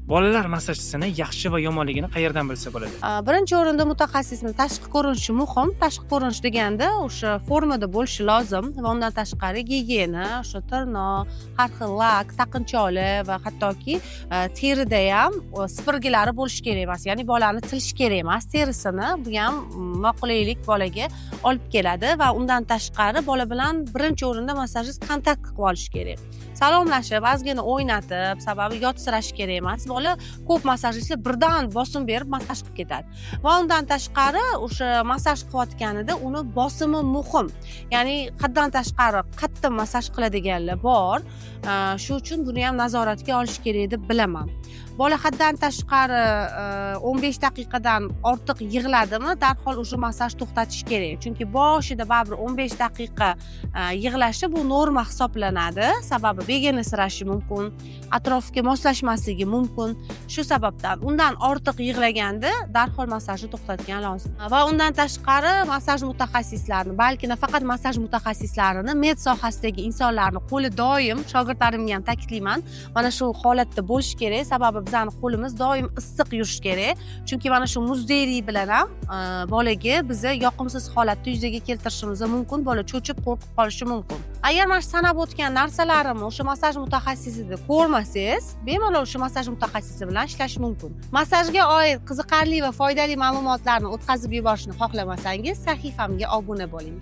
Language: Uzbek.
Bolalar massajchisini yaxshi va yomonligini qayerdan bilsa bo'ladi? Birinchi o'rinda mutaxassisning tashqi ko'rinishi muhim. Tashqi ko'rinish deganda o'sha formada bo'lishi lozim va undan tashqari gigiyena, o'sha tirnoq, har xil lak, taqinchoqli va hattoki terida ham sipirgilari bo'lishi kerak emas. Ya'ni bolani tilish kerak emas terisini. Bu ham noqulaylik bolaga olib keladi va undan tashqari bola bilan birinchi o'rinda massajist kontakt qilib olishi kerak. Salomlashib, ozgina o'ynatib, sababi yotsirash kerak emas. Bola ko'p massajistlar birdan bosim berib massaj qilib ketadi. Va undan tashqari o'sha massaj qilayotganida uni bosimi muhim. Ya'ni haddan tashqari qattiq massaj qiladiganlar bor. Shu uchun buni ham nazoratga olish kerak deb bilaman. Bola haddan tashqari 15 daqiqadan ortiq yig'ladimi, darhol o'sha massaj to'xtatish kerak. Chunki boshida baribir 15 daqiqa yig'lashi bu norma hisoblanadi. Sababi begonasirashi mumkin, atrofga moslashmasligi mumkin. Shu sababdan undan ortiq yig'laganda darhol masajni to'xtatgan lozim. Va undan tashqari massaj mutaxassislarini, balki nafaqat massaj mutaxassislarini, med sohasidagi insonlarni qo'li doim, shogirdlarimga ham ta'kidlayman, mana shu holatda bo'lish kerak. Sababi bizning qo'limiz doim issiq yurish kerak. Chunki mana shu muzdaylik bilan ham bolaga bizni yoqimsiz holatda yuzaga keltirishimiz mumkin, bola cho'chib, qo'rqib qolishi mumkin. Agar mana shu sanab o'tgan narsalarimni o'sha massaj mutaxassisida ko'rmasangiz, bemalol o'sha massaj mutaxassisi bilan ishlash mumkin. Massajga oid qiziqarli va foydali ma'lumotlarni o'tkazib yuborishni xohlamasangiz, sahifamga obuna bo'ling.